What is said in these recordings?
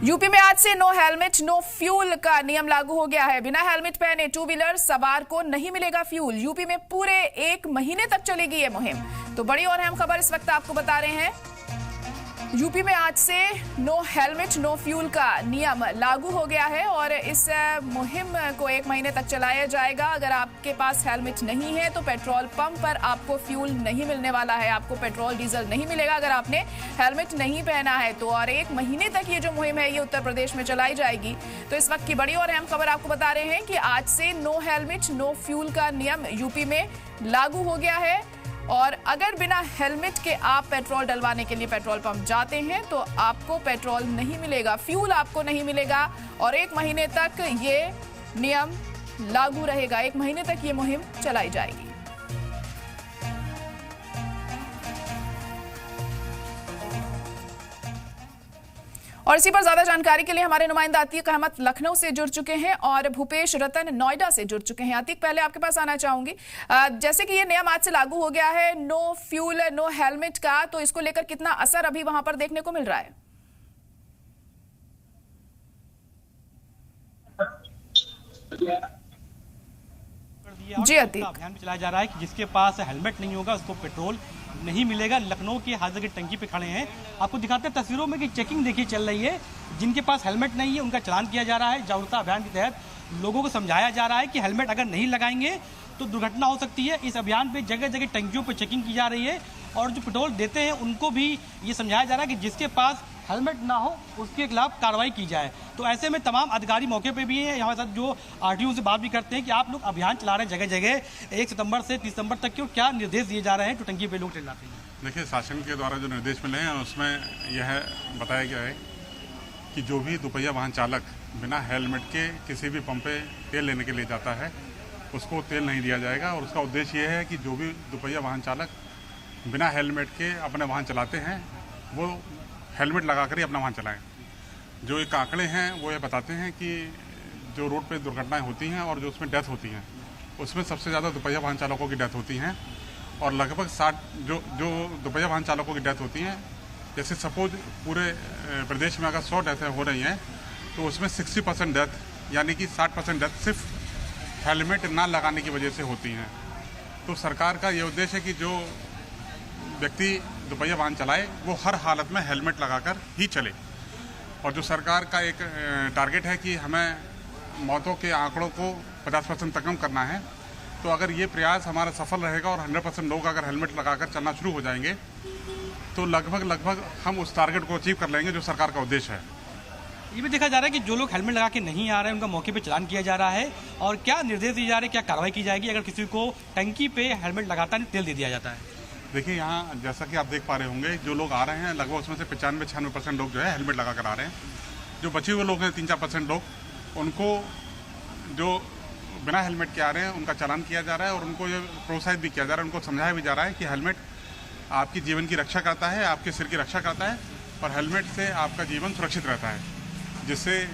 UP में आज से नो हेलमेट नो फ्यूल का नियम लागू हो गया है। बिना हेलमेट पहने टू व्हीलर सवार को नहीं मिलेगा फ्यूल। यूपी में पूरे 1 महीने तक चलेगी ये मुहिम। तो बड़ी और अहम खबर इस वक्त आपको बता रहे हैं। यूपी में आज से नो हेलमेट नो फ्यूल का नियम लागू हो गया है और इस मुहिम को 1 महीने तक चलाया जाएगा। अगर आपके पास हेलमेट नहीं है तो पेट्रोल पंप पर आपको फ्यूल नहीं मिलने वाला है, आपको पेट्रोल डीजल नहीं मिलेगा अगर आपने हेलमेट नहीं पहना है तो। और 1 महीने तक ये जो मुहिम है ये उत्तर प्रदेश में चलाई जाएगी। तो इस वक्त की बड़ी और अहम खबर आपको बता रहे हैं कि आज से नो हेलमेट नो फ्यूल का नियम यूपी में लागू हो गया है। और अगर बिना हेलमेट के आप पेट्रोल डलवाने के लिए पेट्रोल पंप जाते हैं तो आपको पेट्रोल नहीं मिलेगा, फ्यूल आपको नहीं मिलेगा और 1 महीने तक ये नियम लागू रहेगा। 1 महीने तक ये मुहिम चलाई जाएगी। और इसी पर ज्यादा जानकारी के लिए हमारे नुमाइंदा अतीक अहमद लखनऊ से जुड़ चुके हैं और भूपेश रतन नोएडा से जुड़ चुके हैं। अतीक, पहले आपके पास आना चाहूंगी। जैसे कि ये नियम आज से लागू हो गया है नो फ्यूल नो हेलमेट का, तो इसको लेकर कितना असर अभी वहां पर देखने को मिल रहा है? जी अतीक, अभियान भी चलाया जा रहा है कि जिसके पास हेलमेट नहीं होगा उसको पेट्रोल नहीं मिलेगा। लखनऊ की हाजिर की टंकी पे खड़े हैं, आपको दिखाते हैं तस्वीरों में कि चेकिंग देखिए चल रही है। जिनके पास हेलमेट नहीं है उनका चालान किया जा रहा है। जागरूकता अभियान के तहत लोगों को समझाया जा रहा है कि हेलमेट अगर नहीं लगाएंगे तो दुर्घटना हो सकती है। इस अभियान पे जगह जगह टंकियों पर चेकिंग की जा रही है और जो पेट्रोल देते हैं उनको भी ये समझाया जा रहा है कि जिसके पास हेलमेट ना हो उसके खिलाफ कार्रवाई की जाए। तो ऐसे में तमाम अधिकारी मौके पे भी हैं। हमारे साथ जो आरटीओ से बात भी करते हैं कि आप लोग अभियान चला रहे हैं जगह जगह 1 सितंबर से 30 सितंबर तक के, क्या निर्देश दिए जा रहे हैं जो टंकी पे लोग चलाते हैं? देखिए, शासन के द्वारा जो निर्देश मिले हैं उसमें यह बताया गया है कि जो भी दुपहिया वाहन चालक बिना हेलमेट के किसी भी पंप पे तेल लेने के लिए जाता है उसको तेल नहीं दिया जाएगा। और उसका उद्देश्य यह है कि जो भी दुपहिया वाहन चालक बिना हेलमेट के अपने वाहन चलाते हैं वो हेलमेट लगाकर ही अपना वाहन चलाएं। जो एक आंकड़े हैं वो ये बताते हैं कि जो रोड पे दुर्घटनाएं होती हैं और जो उसमें डेथ होती हैं उसमें सबसे ज़्यादा दुपहिया वाहन चालकों की डेथ होती हैं। और लगभग 60 जो दुपहिया वाहन चालकों की डेथ होती हैं, जैसे सपोज पूरे प्रदेश में अगर 100 डेथें हो रही हैं तो उसमें 60% डेथ यानी कि 60% डेथ सिर्फ हेलमेट ना लगाने की वजह से होती हैं। तो सरकार का ये उद्देश्य है कि जो व्यक्ति दुपहिया वाहन चलाए वो हर हालत में हेलमेट लगाकर ही चले। और जो सरकार का एक टारगेट है कि हमें मौतों के आंकड़ों को 50% तक कम करना है, तो अगर ये प्रयास हमारा सफल रहेगा और 100% लोग अगर हेलमेट लगाकर चलना शुरू हो जाएंगे तो लगभग हम उस टारगेट को अचीव कर लेंगे जो सरकार का उद्देश्य है। ये भी देखा जा रहा है कि जो लोग हेलमेट लगा के नहीं आ रहे हैं उनका मौके पे चालान किया जा रहा है। और क्या निर्देश दिए जा रहे हैं, क्या कार्रवाई की जाएगी अगर किसी को टंकी पे हेलमेट लगाता नहीं तेल दे दिया जाता है? देखिए, यहाँ जैसा कि आप देख पा रहे होंगे जो लोग आ रहे हैं लगभग उसमें से 95-96% लोग जो है हेलमेट लगा कर आ रहे हैं। जो बचे हुए लोग हैं 3-4% लोग, उनको जो बिना हेलमेट के आ रहे हैं उनका चालान किया जा रहा है और उनको ये प्रोत्साहित भी किया जा रहा है, उनको समझाया भी जा रहा है कि हेलमेट आपकी जीवन की रक्षा करता है, आपके सिर की रक्षा करता है और हेलमेट से आपका जीवन सुरक्षित रहता है। जिससे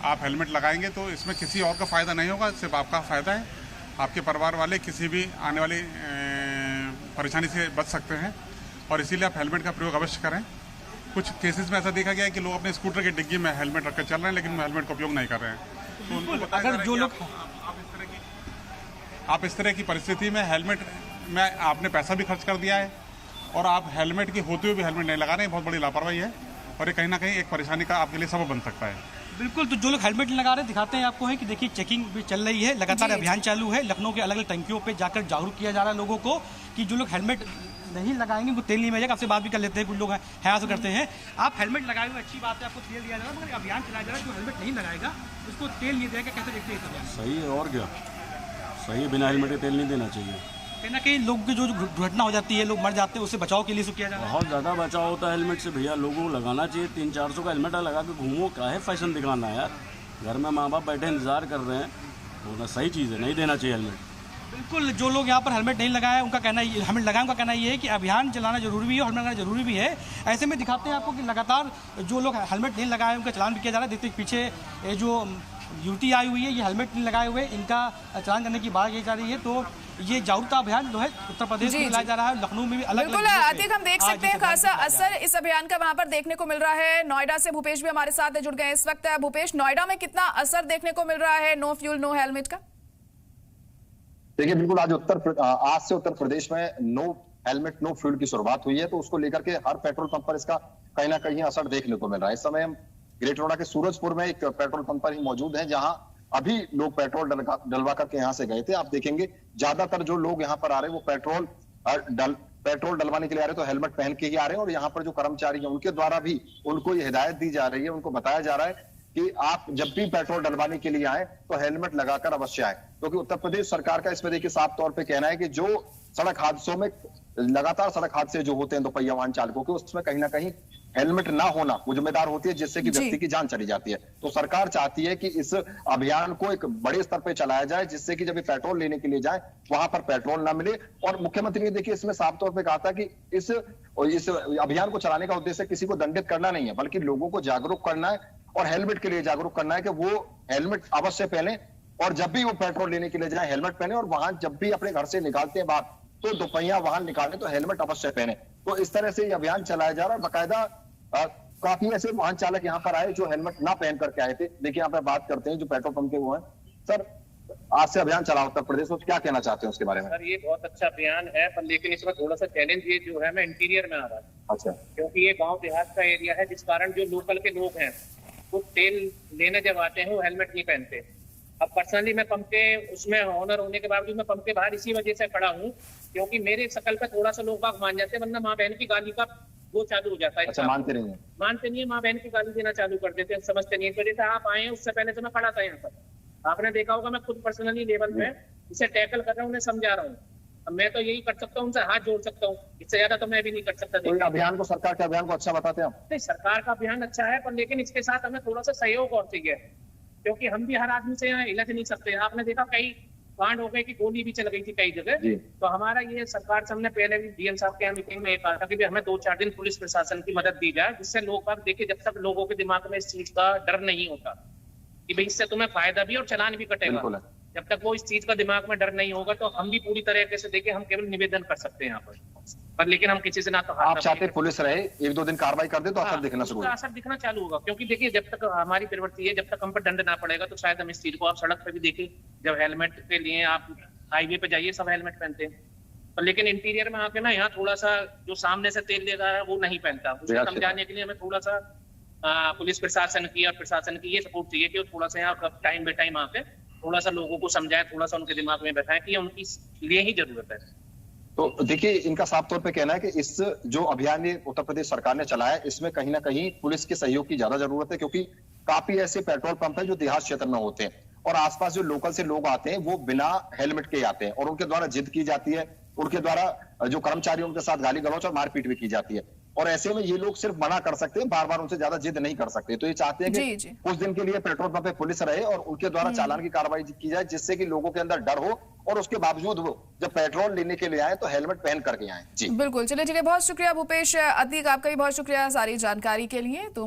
आप हेलमेट लगाएंगे तो इसमें किसी और का फ़ायदा नहीं होगा, सिर्फ आपका फ़ायदा है। आपके परिवार वाले किसी भी आने वाली परेशानी से बच सकते हैं और इसीलिए आप हेलमेट का प्रयोग अवश्य करें। कुछ केसेस में ऐसा देखा गया है कि लोग अपने स्कूटर की डिग्गी में हेलमेट रखकर चल रहे हैं लेकिन वो हेलमेट का उपयोग नहीं कर रहे हैं। तो उनको बताया जा रहा है जो कि लोग आप इस तरह की परिस्थिति में हेलमेट में आपने पैसा भी खर्च कर दिया है और आप हेलमेट की होते हुए भी हेलमेट नहीं लगा रहे हैं, बहुत बड़ी लापरवाही है और ये कहीं ना कहीं एक परेशानी का आपके लिए सबब बन सकता है। बिल्कुल, तो जो लोग हेलमेट नहीं लगा रहे दिखाते हैं आपको है कि देखिए चेकिंग भी चल रही है, लगातार अभियान चालू है। लखनऊ के अलग अलग टंकियों पे जाकर जागरूक किया जा रहा है लोगों को कि जो लोग हेलमेट नहीं लगाएंगे उनको तेल नहीं मिलेगा। आपसे बात भी कर लेते हैं, कुछ लोग हैं करते हैं। आप हेलमेट लगाए हुए अच्छी बात है, आपको तेल दिया जा रहा है, मगर अभियान चलाया जा रहा है जो हेलमेट नहीं लगाएगा उसको तेल नहीं देगा, कैसे देखते हैं? सही है और क्या, सही है, बिना हेलमेट के तेल नहीं देना चाहिए। कहीं ना कहीं लोग की जो दुर्घटना हो जाती है, लोग मर जाते हैं, उससे बचाव के लिए किया जा रहा है। बहुत ज़्यादा बचाव होता है हेलमेट से भैया, लोगों को लगाना चाहिए। 300-400 का हेलमेट लगा के घूमो, क्या है फैशन दिखाना है यार। घर में माँ बाप बैठे इंतजार कर रहे हैं, वो सही चीज़ है, नहीं देना चाहिए हेलमेट। बिल्कुल, जो लोग यहाँ पर हेलमेट नहीं लगाए उनका कहना हेलमेट लगाए उनका कहना ये है कि अभियान चलाना जरूरी भी है और हेलमेट लगाना जरूरी भी है। ऐसे में दिखाते हैं आपको कि लगातार जो लोग हेलमेट नहीं लगाए उनका चालान भी किया जा रहा है। देखते पीछे ये जो युवती आई हुई है ये हेलमेट नहीं लगाए हुए, इनका चालान करने की बात की जा रही है। तो ये जागरूकता अभियान जो है उत्तर प्रदेश में चलाया जा रहा है, लखनऊ में भी अलग बिल्कुल अतीक, हम देख सकते हैं खासा असर इस अभियान का वहां पर देखने को मिल रहा है। नोएडा से भूपेश भी हमारे साथ जुड़ गए हैं इस वक्त। भूपेश, नोएडा में कितना असर देखने को मिल रहा है नो फ्यूल नो हेलमेट का? देखिए, बिल्कुल आज से उत्तर प्रदेश में नो हेलमेट नो फ्यूल की शुरुआत हुई है, तो उसको लेकर के हर पेट्रोल पंप पर इसका कहीं ना कहीं असर देखने को मिल रहा है। इस समय हम ग्रेटर नोएडा के सूरजपुर में एक पेट्रोल पंप पर ही मौजूद हैं, जहां अभी लोग पेट्रोल डलवा करके यहाँ से गए थे। आप देखेंगे ज्यादातर जो लोग यहाँ पर आ रहे हैं वो पेट्रोल डलवाने के लिए आ रहे हैं, तो हेलमेट पहन के ही आ रहे हैं। और यहाँ पर जो कर्मचारी हैं उनके द्वारा भी उनको ये हिदायत दी जा रही है, उनको बताया जा रहा है कि आप जब भी पेट्रोल डलवाने के लिए आए तो हेलमेट लगाकर अवश्य आए, क्योंकि उत्तर प्रदेश सरकार का इसमें देखिए साफ तौर पे कहना है कि जो सड़क हादसों में लगातार सड़क हादसे जो होते हैं दोपहिया वाहन चालकों के, उसमें कहीं ना कहीं हेलमेट ना होना वो जिम्मेदार होती है, जिससे कि व्यक्ति की जान चली जाती है। तो सरकार चाहती है कि इस अभियान को एक बड़े स्तर पर चलाया जाए, जिससे कि जब ये पेट्रोल लेने के लिए जाए वहां पर पेट्रोल ना मिले। और मुख्यमंत्री ने देखिए इसमें साफ तौर पर कहा था कि इस अभियान को चलाने का उद्देश्य किसी को दंडित करना नहीं है, बल्कि लोगों को जागरूक करना है और हेलमेट के लिए जागरूक करना है कि वो हेलमेट अवश्य पहने, और जब भी वो पेट्रोल लेने के लिए जाए हेलमेट पहने, और वहां जब भी अपने घर से निकालते हैं बाहर तो दोपहिया वाहन निकालें तो हेलमेट अवश्य पहने। तो इस तरह से ये अभियान चलाया जा रहा है। बाकायदा काफी ऐसे वाहन चालक यहाँ पर आए जो हेलमेट ना पहन करके आए थे। देखिए यहाँ पे बात करते हैं जो पेट्रोल पंप के वो हैं। सर, आज से अभियान चला उत्तर प्रदेश में, क्या कहना चाहते हैं उसके बारे में? सर, ये बहुत अच्छा अभियान है, पर लेकिन इसमें थोड़ा सा चैलेंज ये जो है मैं इंटीरियर में आ रहा है। अच्छा। क्योंकि ये गांव देहात का एरिया है, जिस कारण जो लोकल के लोग हैं वो तेल लेने जब आते हैं वो हेलमेट नहीं पहनते। अब पर्सनली मैं पंप के उसमें ऑनर होने के बावजूद मैं पंप के बाहर इसी वजह से खड़ा हूँ, क्योंकि मेरे शकल पे थोड़ा सा लोग बाग मान जाते हैं, वरना माँ बहन की गाली का वो चालू हो जाता है। अच्छा, मानते नहीं है माँ बहन की गाली देना चालू कर देते हैं, समझते नहीं है। जैसे आप आए हैं उससे पहले तो मैं खड़ा था यहाँ पर, आपने देखा होगा मैं खुद पर्सनली लेवल में इसे टैकल कर रहा हूँ, उन्हें समझा रहा हूँ। अब मैं तो यही कर सकता हूँ, उनसे हाथ जोड़ सकता हूँ, इससे ज्यादा तो मैं भी नहीं कर सकता। तो अभियान को, सरकार के अभियान को अच्छा बताते हैं? नहीं, सरकार का अभियान अच्छा है, पर लेकिन इसके साथ हमें थोड़ा सा सहयोग और चाहिए, क्योंकि हम भी हर आदमी से यहाँ इलाज नहीं सकते। आपने देखा कई कांड हो गए कि गोली भी चल गई थी कई जगह। तो हमारा ये सरकार से हमने पहले भी डीएम साहब के यहाँ मीटिंग में कहा था कि हमें 2-4 दिन पुलिस प्रशासन की मदद दी जाए, जिससे लोग बाग देखिए, जब तक लोगों के दिमाग में इस चीज का डर नहीं होता कि भाई इससे तुम्हें फायदा भी और चालान भी कटेगा, जब तक वो इस चीज का दिमाग में डर नहीं होगा, तो हम भी पूरी तरीके से देखिए हम केवल निवेदन कर सकते हैं यहाँ पर लेकिन हम किसी से ना तो आप चाहते पुलिस रहे 1-2 दिन कार्रवाई कर दे तो असर दिखना शुरू होगा। असर दिखना चालू होगा, क्योंकि देखिए जब तक हमारी प्रवृत्ति है, जब तक हम पर दंड ना पड़ेगा तो शायद हम इस चीज को, आप सड़क पर भी देखिए, जब हेलमेट के लिए आप हाईवे पे जाइए सब हेलमेट पहनते हैं, पर लेकिन इंटीरियर में आके ना यहाँ थोड़ा सा जो सामने से तेल ले रहा है वो नहीं पहनता। उसको समझाने के लिए हमें थोड़ा सा पुलिस प्रशासन की और प्रशासन की ये सपोर्ट चाहिए कि थोड़ा सा यहाँ टाइम बाई टाइम आके थोड़ा सा लोगों को समझाएं, थोड़ा सा उनके दिमाग में बैठाएं कि उनकी लिए ही जरूरत है। तो देखिए, इनका साफ तौर पे कहना है कि इस जो अभियान ये उत्तर प्रदेश सरकार ने चलाया है, इसमें कहीं ना कहीं पुलिस के सहयोग की ज्यादा जरूरत है, क्योंकि काफी ऐसे पेट्रोल पंप है जो देहात क्षेत्र में होते हैं और आसपास जो लोकल से लोग आते हैं वो बिना हेलमेट के आते हैं और उनके द्वारा जिद की जाती है, उनके द्वारा जो कर्मचारियों के साथ गाली गलौच और मारपीट भी की जाती है। और ऐसे में ये लोग सिर्फ मना कर सकते हैं, बार बार उनसे ज्यादा जिद नहीं कर सकते। तो ये चाहते हैं कि कुछ दिन के लिए पेट्रोल पंप पे पुलिस रहे और उनके द्वारा चालान की कार्रवाई की जाए, जिससे कि लोगों के अंदर डर हो और उसके बावजूद वो जब पेट्रोल लेने के लिए आए तो हेलमेट पहन करके आए। जी बिल्कुल, चलिए ठीक है, बहुत शुक्रिया भूपेश। अतीक, आपका भी बहुत शुक्रिया सारी जानकारी के लिए। तो